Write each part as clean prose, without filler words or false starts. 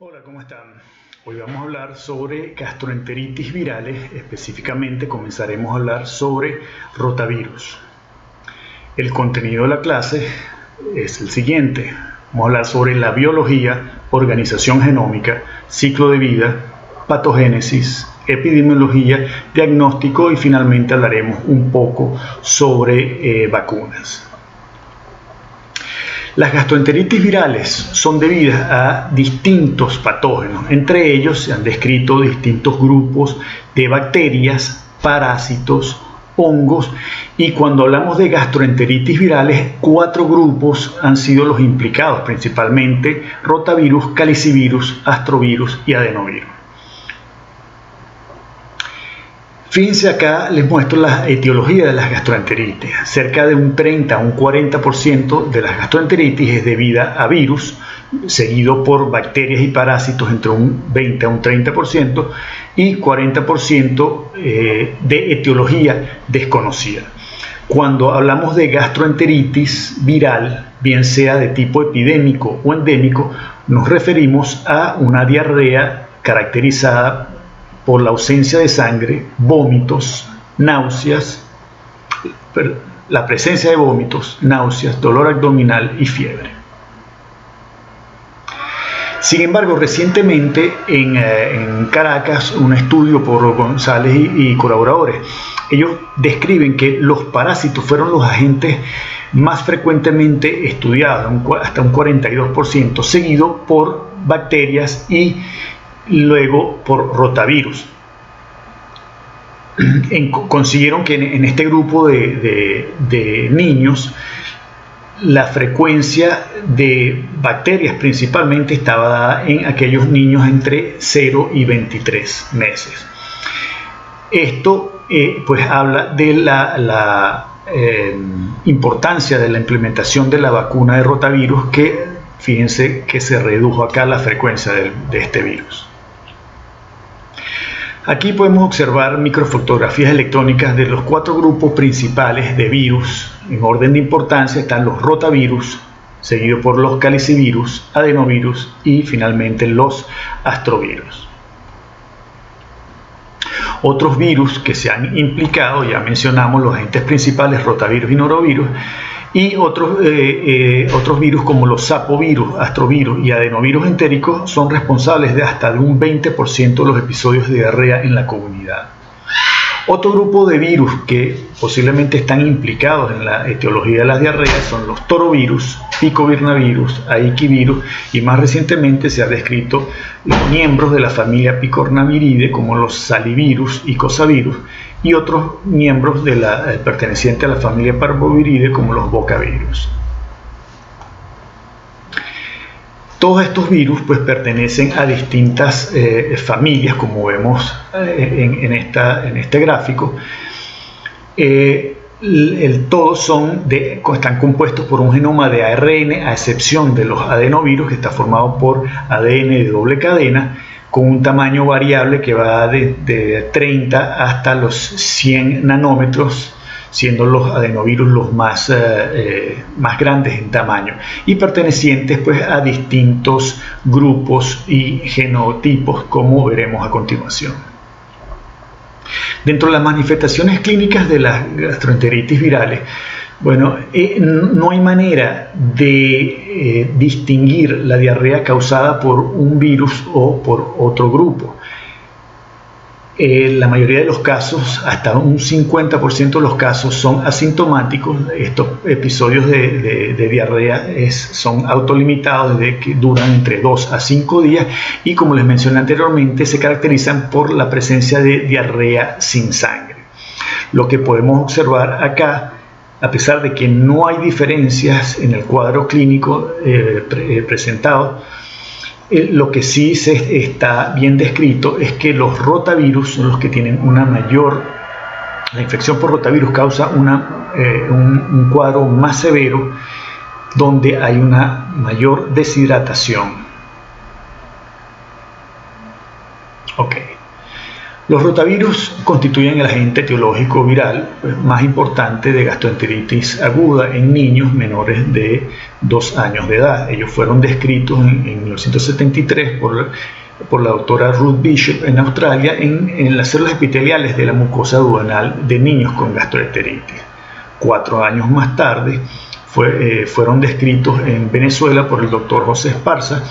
Hola, ¿cómo están? Hoy vamos a hablar sobre gastroenteritis virales, específicamente comenzaremos a hablar sobre rotavirus. El contenido de la clase es el siguiente. Vamos a hablar sobre la biología, organización genómica, ciclo de vida, patogénesis, epidemiología, diagnóstico y finalmente hablaremos un poco sobre vacunas. Las gastroenteritis virales son debidas a distintos patógenos. Entre ellos se han descrito distintos grupos de bacterias, parásitos, hongos, y cuando hablamos de gastroenteritis virales, 4 grupos han sido los implicados, principalmente rotavirus, calicivirus, astrovirus y adenovirus. Fíjense acá, les muestro la etiología de las gastroenteritis. Cerca de un 30 a un 40% de las gastroenteritis es debida a virus, seguido por bacterias y parásitos entre un 20 a un 30% y 40% de etiología desconocida. Cuando hablamos de gastroenteritis viral, bien sea de tipo epidémico o endémico, nos referimos a una diarrea caracterizada por la ausencia de sangre, vómitos, náuseas, la presencia de vómitos, náuseas, dolor abdominal y fiebre. Sin embargo, recientemente en Caracas, un estudio por González y colaboradores, ellos describen que los parásitos fueron los agentes más frecuentemente estudiados, hasta un 42%, seguido por bacterias y luego por rotavirus. Consiguieron que en este grupo de niños la frecuencia de bacterias principalmente estaba dada en aquellos niños entre 0 y 23 meses. Esto pues habla de la importancia de la implementación de la vacuna de rotavirus, que fíjense que se redujo acá la frecuencia de este virus. Aquí podemos observar microfotografías electrónicas de los 4 grupos principales de virus. En orden de importancia están los rotavirus, seguido por los calicivirus, adenovirus y finalmente los astrovirus. Otros virus que se han implicado, ya mencionamos los agentes principales, rotavirus y norovirus, y otros virus como los sapovirus, astrovirus y adenovirus entéricos son responsables de hasta un 20% de los episodios de diarrea en la comunidad. Otro grupo de virus que posiblemente están implicados en la etiología de las diarreas son los torovirus, picovirnavirus, aiquivirus y más recientemente se ha descrito los miembros de la familia Picornaviridae como los salivirus y cosavirus y otros miembros pertenecientes a la familia Parvoviridae como los bocavirus. Todos estos virus pues pertenecen a distintas familias, como vemos en este gráfico. Todos están compuestos por un genoma de ARN, a excepción de los adenovirus, que está formado por ADN de doble cadena, con un tamaño variable que va de 30 hasta los 100 nanómetros, siendo los adenovirus los más grandes en tamaño y pertenecientes pues a distintos grupos y genotipos, como veremos a continuación. Dentro de las manifestaciones clínicas de las gastroenteritis virales, bueno, no hay manera de distinguir la diarrea causada por un virus o por otro grupo. La mayoría de los casos, hasta un 50% de los casos, son asintomáticos. Estos episodios de diarrea son autolimitados, que duran entre 2 a 5 días y, como les mencioné anteriormente, se caracterizan por la presencia de diarrea sin sangre. Lo que podemos observar acá, a pesar de que no hay diferencias en el cuadro clínico presentado, lo que sí está bien descrito es que los rotavirus son los que tienen la infección por rotavirus causa un cuadro más severo, donde hay una mayor deshidratación. Ok. Los rotavirus constituyen el agente etiológico viral más importante de gastroenteritis aguda en niños menores de 2 años de edad. Ellos fueron descritos en 1973 por la doctora Ruth Bishop en Australia en las células epiteliales de la mucosa duodenal de niños con gastroenteritis. 4 años más tarde fueron descritos en Venezuela por el doctor José Esparza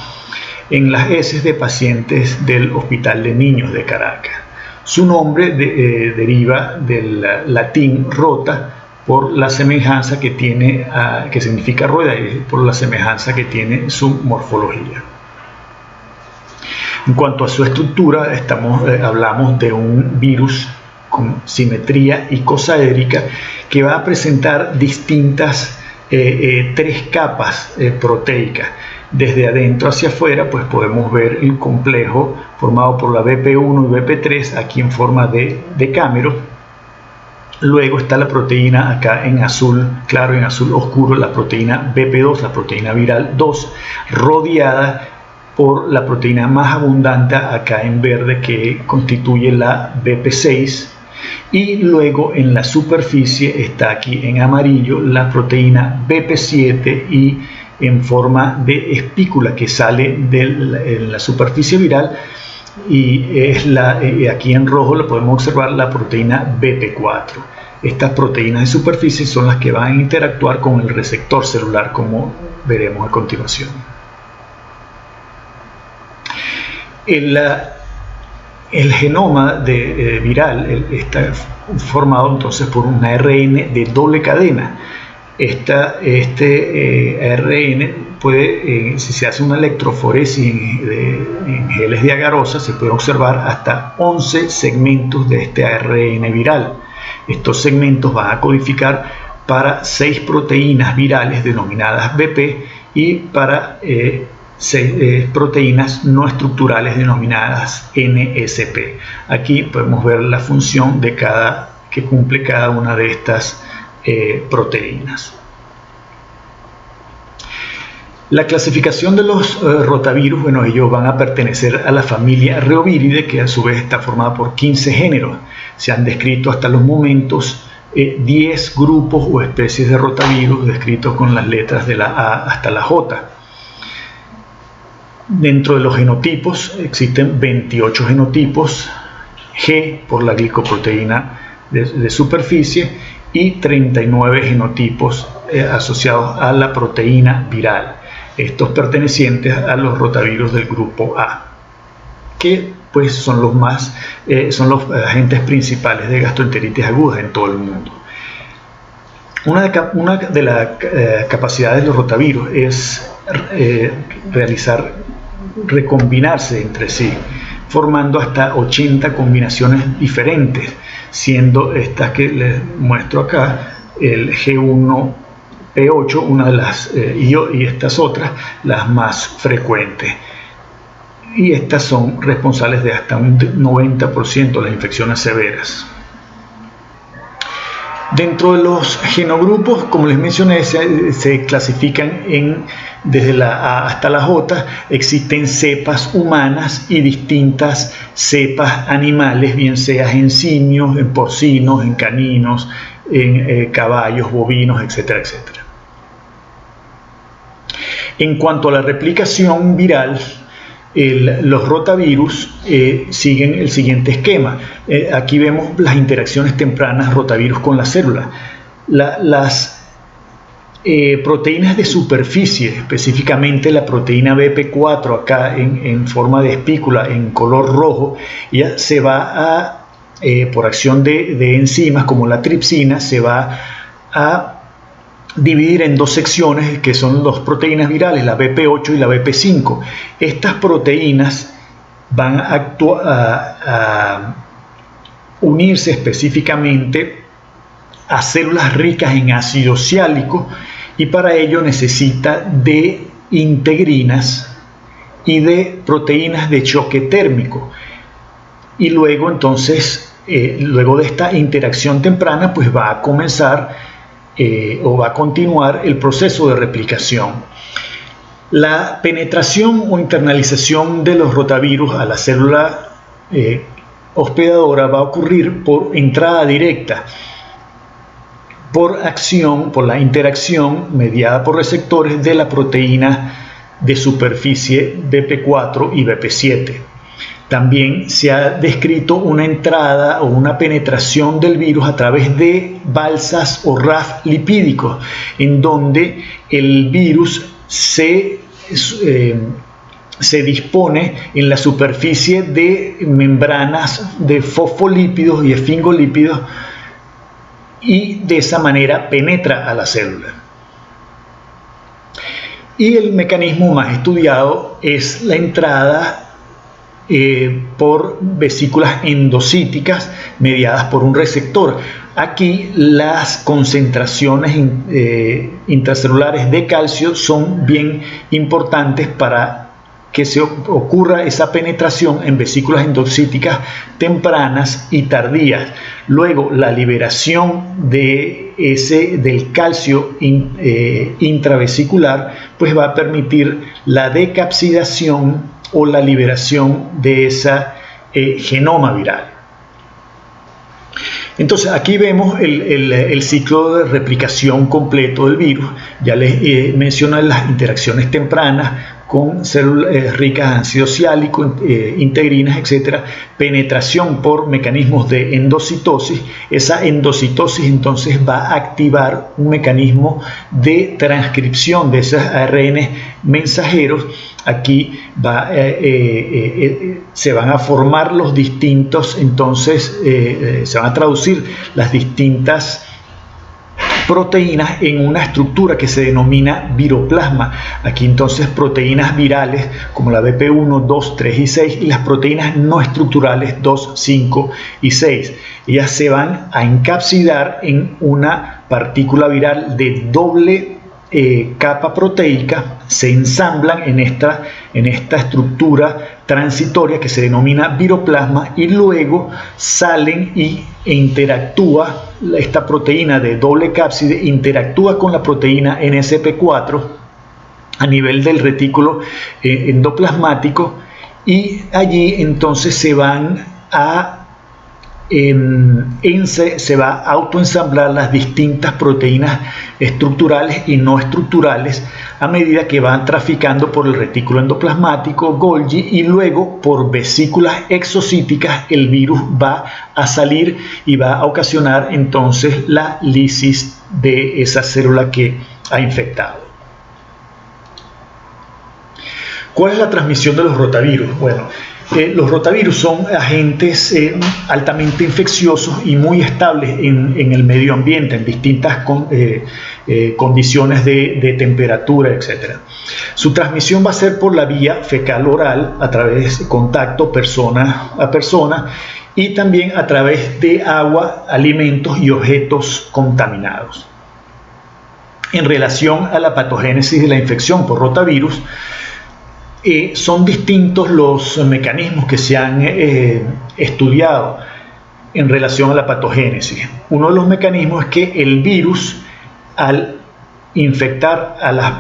en las heces de pacientes del Hospital de Niños de Caracas. Su nombre deriva del latín rota por la semejanza que tiene, que significa rueda, y por la semejanza que tiene su morfología. En cuanto a su estructura, hablamos de un virus con simetría icosaédrica que va a presentar distintas 3 capas proteicas. Desde adentro hacia afuera, pues podemos ver el complejo formado por la BP1 y BP3 aquí en forma de decámero. Luego está la proteína acá en azul claro y en azul oscuro, la proteína BP2, la proteína viral 2, rodeada por la proteína más abundante acá en verde, que constituye la BP6. Y luego en la superficie está aquí en amarillo la proteína BP7 y en forma de espícula que sale de la superficie viral, y aquí en rojo lo podemos observar la proteína BP4. Estas proteínas de superficie son las que van a interactuar con el receptor celular, como veremos a continuación. El genoma viral está formado entonces por un ARN de doble cadena. Este ARN puede, si se hace una electroforesis en geles de agarosa, se puede observar hasta 11 segmentos de este ARN viral. Estos segmentos van a codificar para 6 proteínas virales denominadas BP y para 6 proteínas no estructurales denominadas NSP. Aquí podemos ver la función que cumple cada una de estas proteínas. La clasificación de los rotavirus, bueno, ellos van a pertenecer a la familia Reoviridae, que a su vez está formada por 15 géneros. Se han descrito hasta los momentos 10 grupos o especies de rotavirus descritos con las letras de la A hasta la J. Dentro de los genotipos existen 28 genotipos, G por la glicoproteína de superficie, y 39 genotipos asociados a la proteína viral, estos pertenecientes a los rotavirus del grupo A, que pues son los agentes principales de gastroenteritis aguda en todo el mundo. Una de las capacidades de los rotavirus es recombinarse entre sí, formando hasta 80 combinaciones diferentes, siendo estas que les muestro acá, el G1P8, una de las, y estas otras, las más frecuentes. Y estas son responsables de hasta un 90% de las infecciones severas. Dentro de los genogrupos, como les mencioné, se clasifican desde la A hasta la J. Existen cepas humanas y distintas cepas animales, bien sea en simios, en porcinos, en caninos, en caballos, bovinos, etcétera, etcétera. En cuanto a la replicación viral, los rotavirus siguen el siguiente esquema. Aquí vemos las interacciones tempranas rotavirus con la célula. Las proteínas de superficie, específicamente la proteína BP4 acá en forma de espícula en color rojo, ya se va por acción de enzimas como la tripsina, se va a dividir en 2 secciones que son 2 proteínas virales, la BP8 y la BP5. Estas proteínas van a unirse específicamente a células ricas en ácido siálico, y para ello necesita de integrinas y de proteínas de choque térmico. Y luego entonces, luego de esta interacción temprana, pues va a comenzar o va a continuar el proceso de replicación. La penetración o internalización de los rotavirus a la célula hospedadora va a ocurrir por entrada directa, por la interacción mediada por receptores de la proteína de superficie BP4 y BP7. También se ha descrito una entrada o una penetración del virus a través de balsas o RAF lipídicos, en donde el virus se dispone en la superficie de membranas de fosfolípidos y esfingolípidos y de esa manera penetra a la célula. Y el mecanismo más estudiado es la entrada por vesículas endocíticas mediadas por un receptor. Aquí las concentraciones intracelulares de calcio son bien importantes para que se ocurra esa penetración en vesículas endocíticas tempranas y tardías. Luego, la liberación del calcio intravesicular pues va a permitir la decapsidación o la liberación de esa genoma viral. Entonces aquí vemos el ciclo de replicación completo del virus. Ya les mencioné las interacciones tempranas con células ricas en ácido ciálico, integrinas, etc. Penetración por mecanismos de endocitosis. Esa endocitosis entonces va a activar un mecanismo de transcripción de esos ARN mensajeros. Aquí se van a formar los distintos, entonces se van a traducir las distintas proteínas en una estructura que se denomina viroplasma. Aquí entonces proteínas virales como la BP1, 2, 3 y 6 y las proteínas no estructurales 2, 5 y 6. Ellas se van a encapsidar en una partícula viral de doble capa proteica, se ensamblan en esta estructura transitoria que se denomina viroplasma y luego salen e interactúa esta proteína de doble cápside, interactúa con la proteína NSP4 a nivel del retículo endoplasmático y allí entonces se van a se va a autoensamblar las distintas proteínas estructurales y no estructurales a medida que van traficando por el retículo endoplasmático, Golgi, y luego por vesículas exocíticas el virus va a salir y va a ocasionar entonces la lisis de esa célula que ha infectado. ¿Cuál es la transmisión de los rotavirus? Bueno, los rotavirus son agentes altamente infecciosos y muy estables en el medio ambiente, en distintas condiciones de temperatura, etc. Su transmisión va a ser por la vía fecal-oral, a través de contacto persona a persona, y también a través de agua, alimentos y objetos contaminados. En relación a la patogénesis de la infección por rotavirus, son distintos los mecanismos que se han estudiado en relación a la patogénesis. Uno de los mecanismos es que el virus, al infectar a las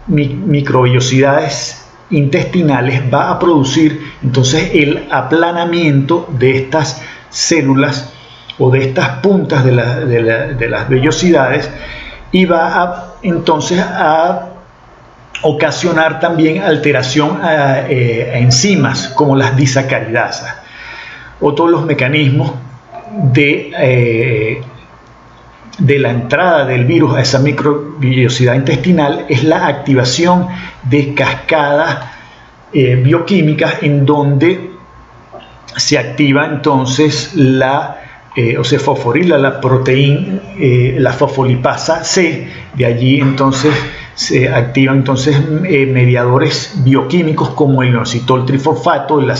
microvellosidades intestinales, va a producir entonces el aplanamiento de estas células o de estas puntas de las vellosidades y va entonces a ocasionar también alteración a enzimas como las disacaridasas. Otro de los mecanismos de la entrada del virus a esa microvellosidad intestinal es la activación de cascadas bioquímicas en donde se activa entonces o se fosforila la proteína, la fosfolipasa C. De allí entonces se activan entonces mediadores bioquímicos como el inositol trifosfato, el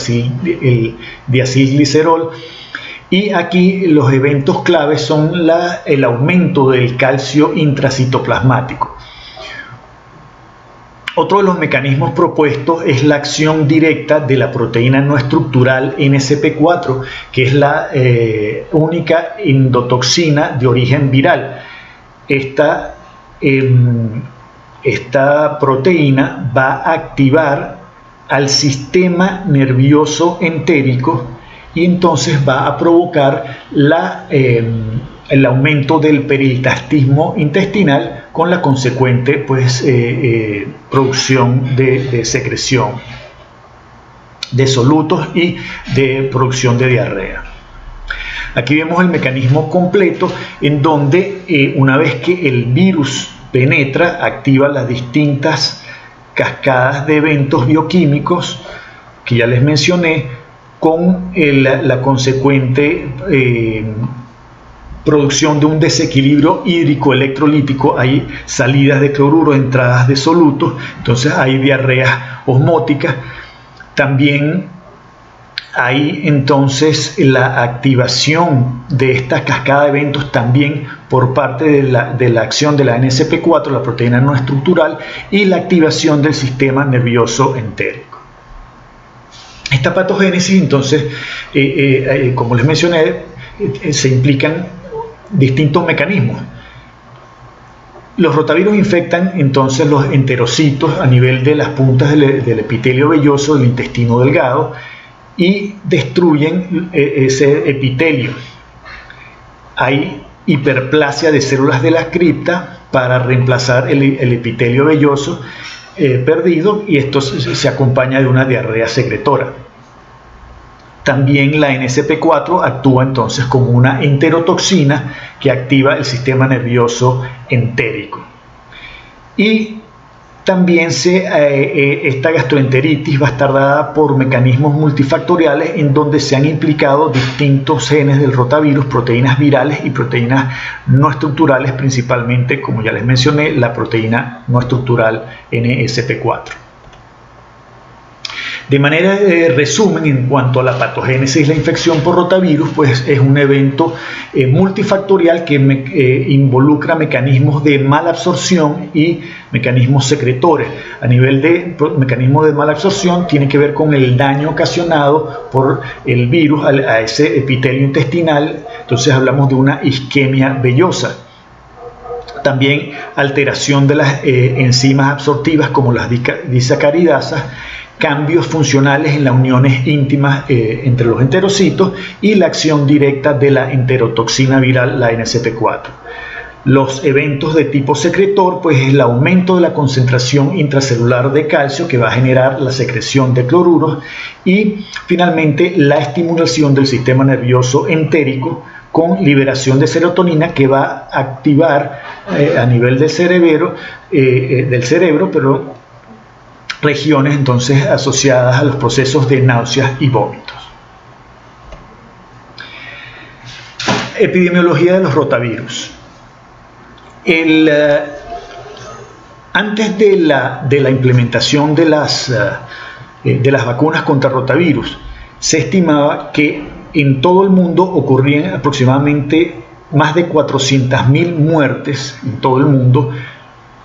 diacilglicerol, y aquí los eventos claves son el aumento del calcio intracitoplasmático. Otro de los mecanismos propuestos es la acción directa de la proteína no estructural NSP4, que es la única endotoxina de origen viral. Esta proteína va a activar al sistema nervioso entérico y entonces va a provocar el aumento del peristaltismo intestinal con la consecuente producción de secreción de solutos y de producción de diarrea. Aquí vemos el mecanismo completo en donde una vez que el virus penetra, activa las distintas cascadas de eventos bioquímicos que ya les mencioné, con la consecuente producción de un desequilibrio hídrico electrolítico. Hay salidas de cloruro, entradas de solutos, entonces hay diarreas osmóticas. También hay entonces la activación de esta cascada de eventos también por parte de la acción de la NSP4, la proteína no estructural, y la activación del sistema nervioso entérico. Esta patogénesis, entonces, como les mencioné, se implican distintos mecanismos. Los rotavirus infectan entonces los enterocitos a nivel de las puntas del epitelio velloso del intestino delgado y destruyen ese epitelio. Hay hiperplasia de células de la cripta para reemplazar el epitelio velloso perdido, y esto se acompaña de una diarrea secretora. También la NSP4 actúa entonces como una enterotoxina que activa el sistema nervioso entérico. Y también esta gastroenteritis va a estar dada por mecanismos multifactoriales en donde se han implicado distintos genes del rotavirus, proteínas virales y proteínas no estructurales, principalmente, como ya les mencioné, la proteína no estructural NSP4. De manera de resumen, en cuanto a la patogénesis, la infección por rotavirus, pues es un evento multifactorial que involucra mecanismos de malabsorción y mecanismos secretores. A nivel de mecanismo de malabsorción, tiene que ver con el daño ocasionado por el virus a ese epitelio intestinal. Entonces hablamos de una isquemia vellosa. También alteración de las enzimas absortivas como las disacaridasas, cambios funcionales en las uniones íntimas entre los enterocitos y la acción directa de la enterotoxina viral, la NSP4. Los eventos de tipo secretor, pues es el aumento de la concentración intracelular de calcio que va a generar la secreción de cloruros, y finalmente la estimulación del sistema nervioso entérico con liberación de serotonina que va a activar a nivel del cerebro, regiones entonces asociadas a los procesos de náuseas y vómitos. Epidemiología de los rotavirus. Antes de la implementación de las vacunas contra rotavirus, se estimaba que en todo el mundo ocurrían aproximadamente más de 400.000 muertes en todo el mundo,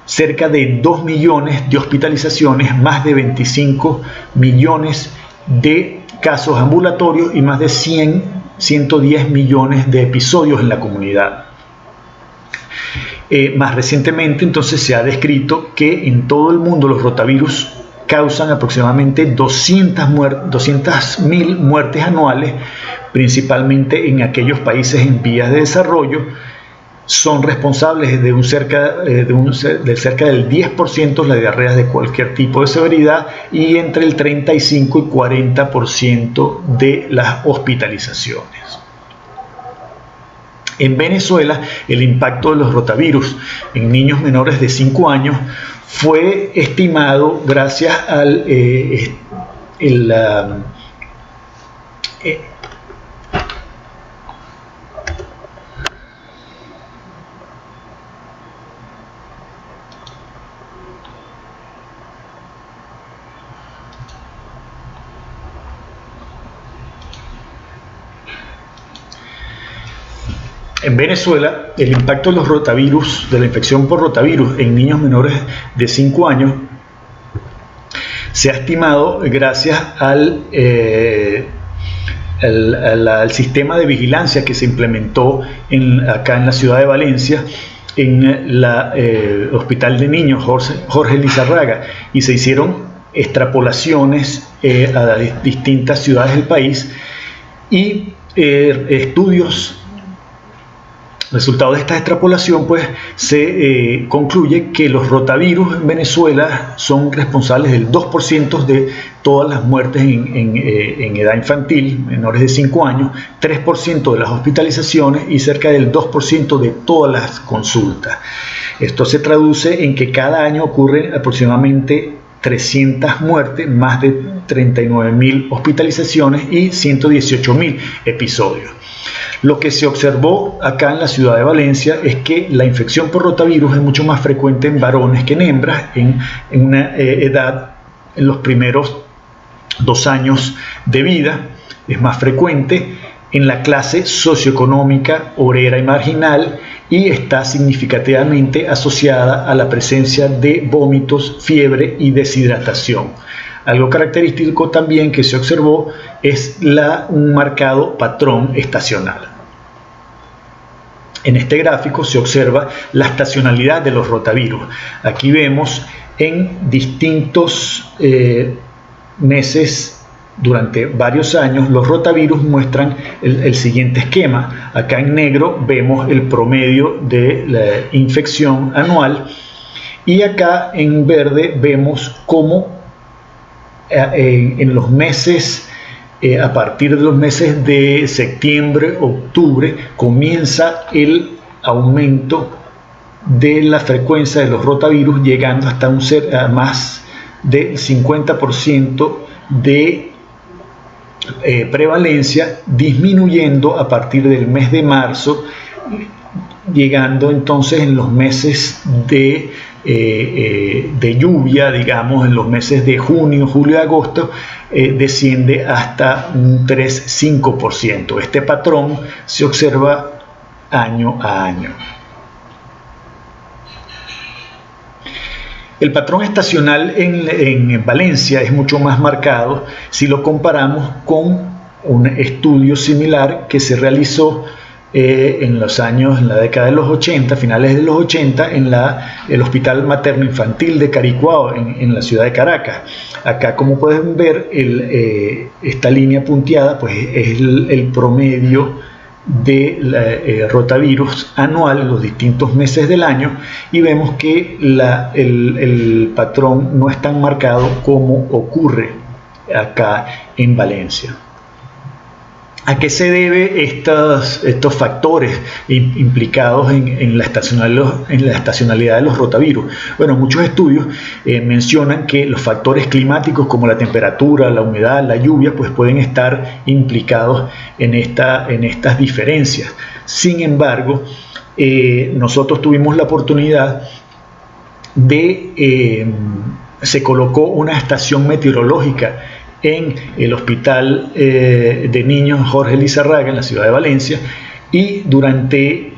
cerca de 2 millones de hospitalizaciones, más de 25 millones de casos ambulatorios y más de 110 millones de episodios en la comunidad. Más recientemente, entonces, se ha descrito que en todo el mundo los rotavirus causan aproximadamente 200.000 muertes anuales, principalmente en aquellos países en vías de desarrollo. Son responsables de cerca del 10% de las diarreas de cualquier tipo de severidad y entre el 35 y 40% de las hospitalizaciones. En Venezuela, el impacto de los rotavirus en niños menores de 5 años fue estimado gracias al En Venezuela, el impacto de los rotavirus, de la infección por rotavirus en niños menores de 5 años, se ha estimado gracias al sistema de vigilancia que se implementó acá en la ciudad de Valencia, en el Hospital de Niños Jorge Lizarraga, y se hicieron extrapolaciones a distintas ciudades del país, Y resultado de esta extrapolación, pues se concluye que los rotavirus en Venezuela son responsables del 2% de todas las muertes en edad infantil, menores de 5 años, 3% de las hospitalizaciones y cerca del 2% de todas las consultas. Esto se traduce en que cada año ocurren aproximadamente 300 muertes, más de 39.000 hospitalizaciones y 118.000 episodios. Lo que se observó acá en la ciudad de Valencia es que la infección por rotavirus es mucho más frecuente en varones que en hembras, en una edad, en los primeros 2 años de vida, es más frecuente en la clase socioeconómica, obrera y marginal, y está significativamente asociada a la presencia de vómitos, fiebre y deshidratación. Algo característico también que se observó es un marcado patrón estacional. En este gráfico se observa la estacionalidad de los rotavirus. Aquí vemos en distintos meses durante varios años los rotavirus muestran el siguiente esquema. Acá en negro vemos el promedio de la infección anual y acá en verde vemos cómo en los meses, a partir de los meses de septiembre, octubre, comienza el aumento de la frecuencia de los rotavirus, llegando hasta a más del 50% de prevalencia, disminuyendo a partir del mes de marzo, llegando entonces en los meses de lluvia, digamos, en los meses de junio, julio y agosto, desciende hasta un 3-5%. Este patrón se observa año a año. El patrón estacional en Valencia es mucho más marcado si lo comparamos con un estudio similar que se realizó en la década de los 80, finales de los 80, en el Hospital Materno Infantil de Caricuao, en la ciudad de Caracas. Acá, como pueden ver, esta línea punteada pues, es el promedio de rotavirus anual en los distintos meses del año, y vemos que el patrón no es tan marcado como ocurre acá en Valencia. ¿A qué se debe estos factores implicados en la estacionalidad de los rotavirus? Bueno, muchos estudios mencionan que los factores climáticos como la temperatura, la humedad, la lluvia, pues pueden estar implicados en estas diferencias. Sin embargo, nosotros tuvimos la oportunidad se colocó una estación meteorológica en el Hospital de Niños Jorge Lizarraga en la ciudad de Valencia, y durante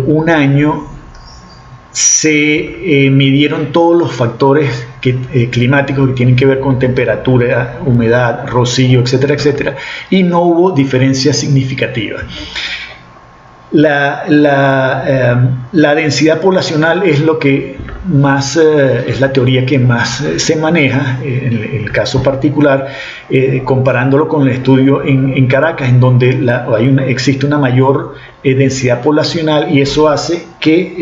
un año se midieron todos los factores climáticos que tienen que ver con temperatura, humedad, rocío, etcétera, etcétera, y no hubo diferencias significativas. La densidad poblacional es lo que más es la teoría que más se maneja en el caso particular, comparándolo con el estudio en Caracas, en donde existe una mayor densidad poblacional, y eso hace que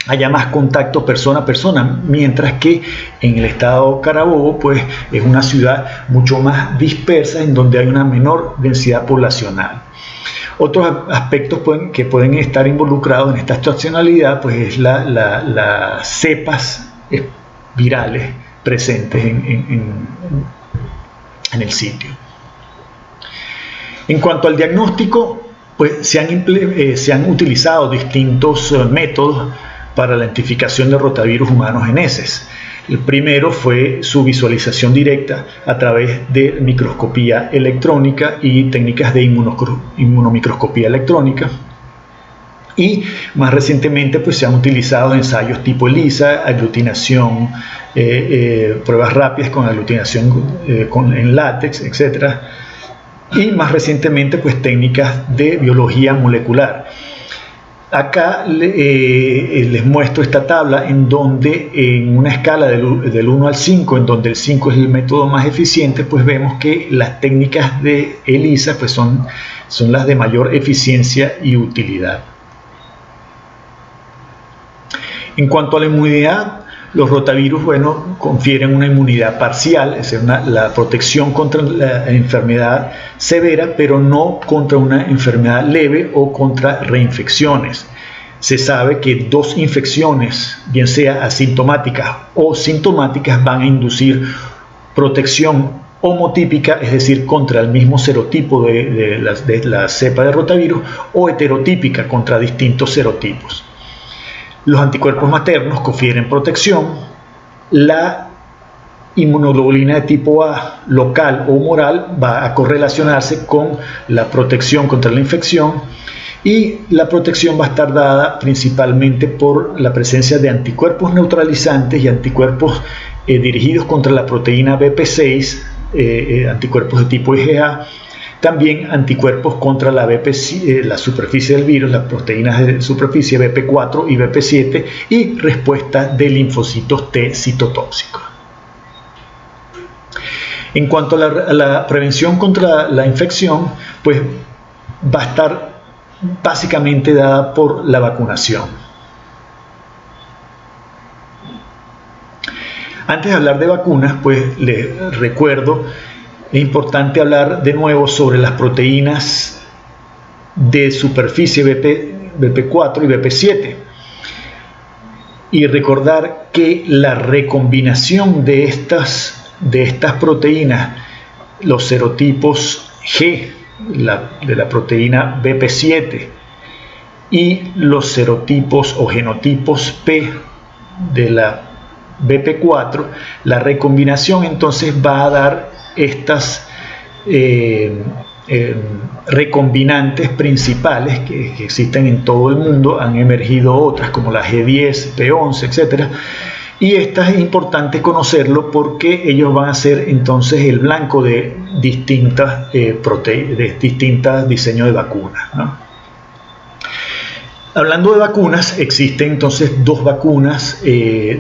haya más contacto persona a persona, mientras que en el estado Carabobo pues es una ciudad mucho más dispersa, en donde hay una menor densidad poblacional. Otros aspectos que pueden estar involucrados en esta estacionalidad pues es las cepas virales presentes en el sitio. En cuanto al diagnóstico, pues se han utilizado distintos métodos para la identificación de rotavirus humanos en heces. El primero fue su visualización directa a través de microscopía electrónica y técnicas de inmunomicroscopía electrónica. Y más recientemente pues, se han utilizado ensayos tipo ELISA, aglutinación, pruebas rápidas con aglutinación en látex, etc. Y más recientemente pues, técnicas de biología molecular. Acá les muestro esta tabla en donde en una escala del 1 al 5, en donde el 5 es el método más eficiente, pues vemos que las técnicas de ELISA pues son las de mayor eficiencia y utilidad. En cuanto a la inmunidad, los rotavirus, bueno, confieren una inmunidad parcial, es decir, la protección contra la enfermedad severa, pero no contra una enfermedad leve o contra reinfecciones. Se sabe que 2 infecciones, bien sea asintomáticas o sintomáticas, van a inducir protección homotípica, es decir, contra el mismo serotipo de la cepa de rotavirus, o heterotípica contra distintos serotipos. Los anticuerpos maternos confieren protección. La inmunoglobulina de tipo A, local o humoral, va a correlacionarse con la protección contra la infección, y la protección va a estar dada principalmente por la presencia de anticuerpos neutralizantes y anticuerpos dirigidos contra la proteína BP6, anticuerpos de tipo IgA. También anticuerpos contra la superficie del virus, las proteínas de superficie BP4 y BP7, y respuesta de linfocitos T citotóxicos. En cuanto a la prevención contra la infección, pues va a estar básicamente dada por la vacunación. Antes de hablar de vacunas, pues les recuerdo, es importante hablar de nuevo sobre las proteínas de superficie BP4 y BP7 y recordar que la recombinación de estas proteínas, los serotipos G de la proteína BP7 y los serotipos o genotipos P de la BP4, la recombinación entonces va a dar estas recombinantes principales que existen en todo el mundo. Han emergido otras como la G10, P11, etc. Y estas es importante conocerlo porque ellos van a ser entonces el blanco de distintos diseños de vacunas, ¿no? Hablando de vacunas, existen entonces 2 vacunas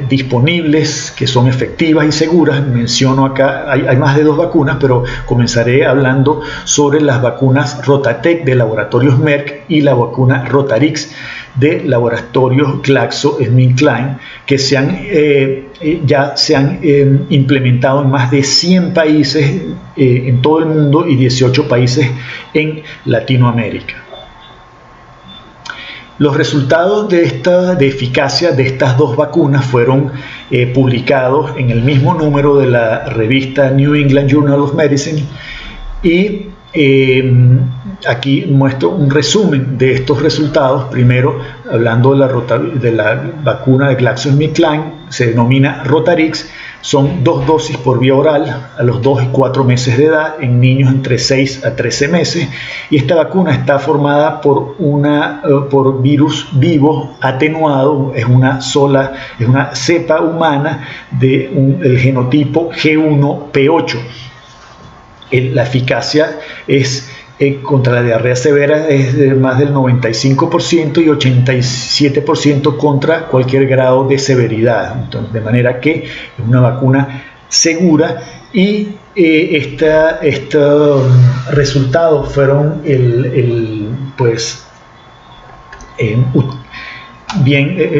disponibles que son efectivas y seguras. Menciono acá, hay más de 2 vacunas, pero comenzaré hablando sobre las vacunas Rotatec de laboratorios Merck y la vacuna Rotarix de laboratorios GlaxoSmithKline, que ya se han implementado en más de 100 países en todo el mundo y 18 países en Latinoamérica. Los resultados de eficacia de estas 2 vacunas fueron publicados en el mismo número de la revista New England Journal of Medicine, y aquí muestro un resumen de estos resultados. Primero, hablando de la vacuna de GlaxoSmithKline, se denomina Rotarix. Son 2 dosis por vía oral a los 2 y 4 meses de edad en niños entre 6 a 13 meses, y esta vacuna está formada por virus vivo atenuado. Es una cepa humana del genotipo G1P8. La eficacia es contra la diarrea severa es de más del 95% y 87% contra cualquier grado de severidad. Entonces, de manera que es una vacuna segura, y estos resultados fueron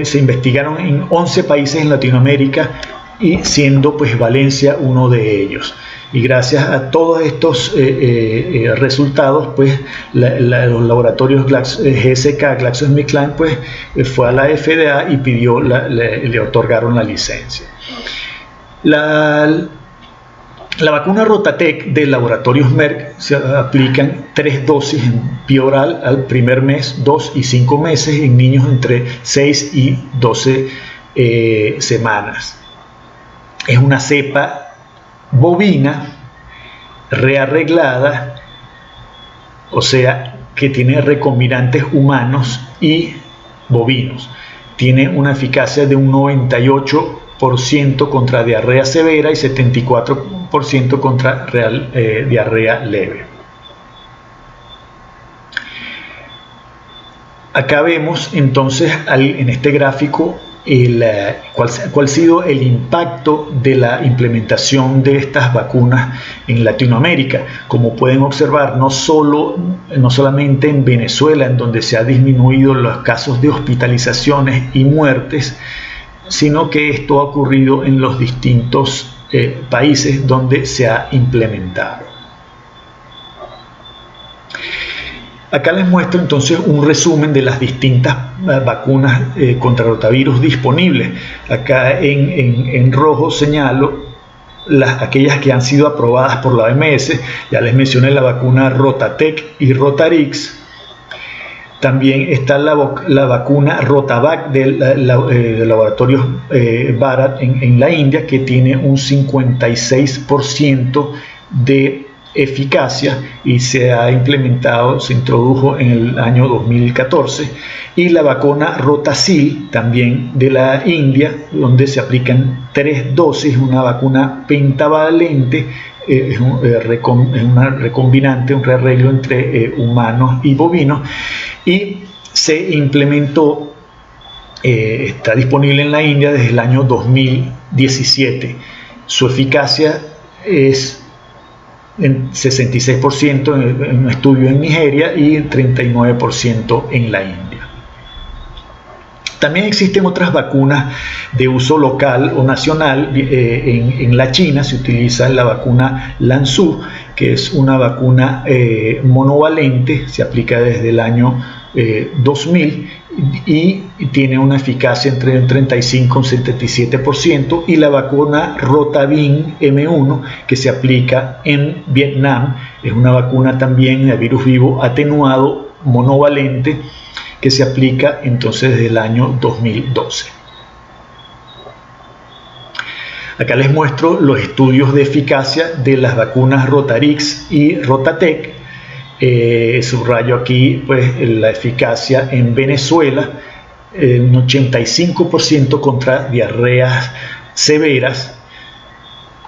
se investigaron en 11 países en Latinoamérica, y siendo pues Valencia uno de ellos. Y gracias a todos estos resultados, pues los laboratorios GSK, GlaxoSmithKline, pues fue a la FDA y le otorgaron la licencia. La vacuna Rotatec de laboratorios Merck se aplican 3 dosis en vía oral al primer mes, 2 y 5 meses en niños entre 6 y 12 semanas. Es una cepa bovina rearreglada, o sea que tiene recombinantes humanos y bovinos. Tiene una eficacia de un 98% contra diarrea severa y 74% contra diarrea leve. Acá vemos entonces en este gráfico cuál ha sido el impacto de la implementación de estas vacunas en Latinoamérica. Como pueden observar, no solamente en Venezuela, en donde se ha disminuido los casos de hospitalizaciones y muertes, sino que esto ha ocurrido en los distintos países donde se ha implementado. Acá les muestro entonces un resumen de las distintas vacunas contra rotavirus disponibles. Acá en rojo señalo aquellas que han sido aprobadas por la OMS. Ya les mencioné la vacuna Rotatec y Rotarix. También está la vacuna Rotavac del laboratorio Bharat en la India, que tiene un 56% de eficacia y se ha implementado, se introdujo en el año 2014, y la vacuna Rotacil, también de la India, donde se aplican 3 dosis, una vacuna pentavalente, es una recombinante, un rearreglo entre humanos y bovinos, y se implementó, está disponible en la India desde el año 2017. Su eficacia es en 66% en un estudio en Nigeria y 39% en la India. También existen otras vacunas de uso local o nacional. En la China se utiliza la vacuna Lanzhou, que es una vacuna monovalente, se aplica desde el año 2000 y tiene una eficacia entre un 35 y un 77%, y la vacuna Rotavin M1, que se aplica en Vietnam, es una vacuna también de virus vivo atenuado monovalente, que se aplica entonces desde el año 2012. Acá les muestro los estudios de eficacia de las vacunas Rotarix y Rotatec. Subrayo aquí pues la eficacia en Venezuela, un 85% contra diarreas severas,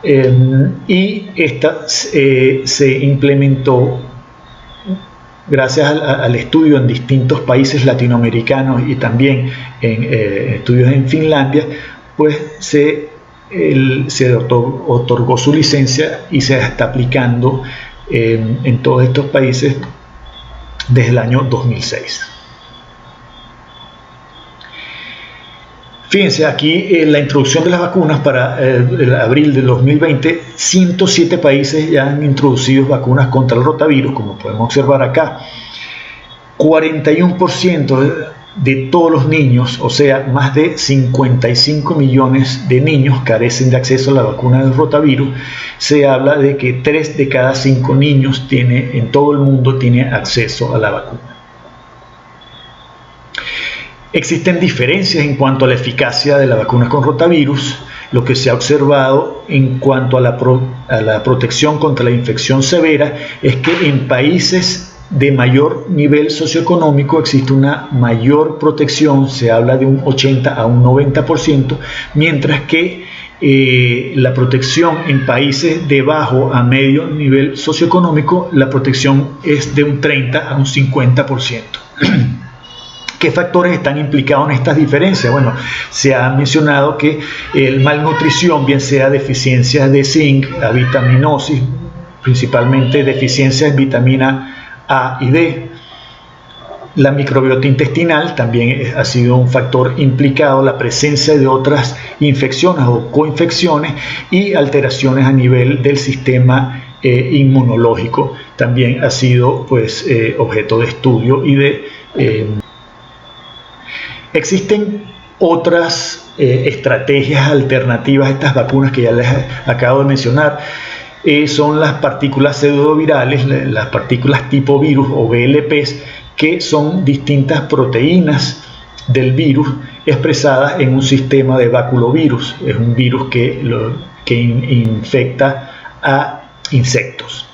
y esta se implementó gracias al estudio en distintos países latinoamericanos y también en estudios en Finlandia, pues se otorgó su licencia y se está aplicando en todos estos países desde el año 2006. Fíjense aquí la introducción de las vacunas para abril de 2020. 107 países ya han introducido vacunas contra el rotavirus, como podemos observar acá. 41% de todos los niños, o sea, más de 55 millones de niños carecen de acceso a la vacuna del rotavirus. Se habla de que 3 de cada 5 niños en todo el mundo tiene acceso a la vacuna. Existen diferencias en cuanto a la eficacia de la vacuna con rotavirus. Lo que se ha observado en cuanto a la protección contra la infección severa es que en países de mayor nivel socioeconómico existe una mayor protección, se habla de un 80 a un 90%, mientras que la protección en países de bajo a medio nivel socioeconómico, la protección es de un 30 a un 50%. ¿Qué factores están implicados en estas diferencias? Bueno, se ha mencionado que la malnutrición, bien sea deficiencias de zinc, avitaminosis, principalmente deficiencias en vitamina A y D. La microbiota intestinal también ha sido un factor implicado, la presencia de otras infecciones o coinfecciones y alteraciones a nivel del sistema inmunológico también ha sido pues objeto de estudio y de existen otras estrategias alternativas a estas vacunas que ya les acabo de mencionar. Son las partículas pseudovirales, las partículas tipo virus o VLPs, que son distintas proteínas del virus expresadas en un sistema de baculovirus. Es un virus que infecta a insectos.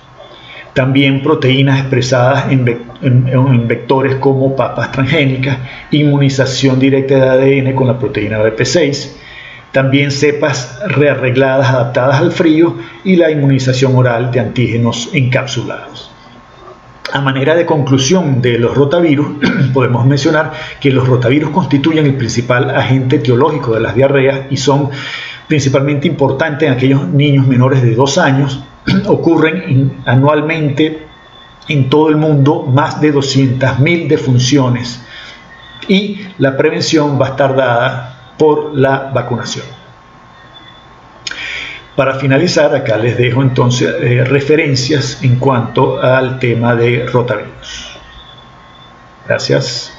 También proteínas expresadas en vectores como papas transgénicas, inmunización directa de ADN con la proteína BP6, también cepas rearregladas adaptadas al frío y la inmunización oral de antígenos encapsulados. A manera de conclusión de los rotavirus, podemos mencionar que los rotavirus constituyen el principal agente etiológico de las diarreas y son principalmente importantes en aquellos niños menores de 2 años. Ocurren anualmente en todo el mundo más de 200.000 defunciones y la prevención va a estar dada por la vacunación. Para finalizar, acá les dejo entonces referencias en cuanto al tema de rotavirus. Gracias.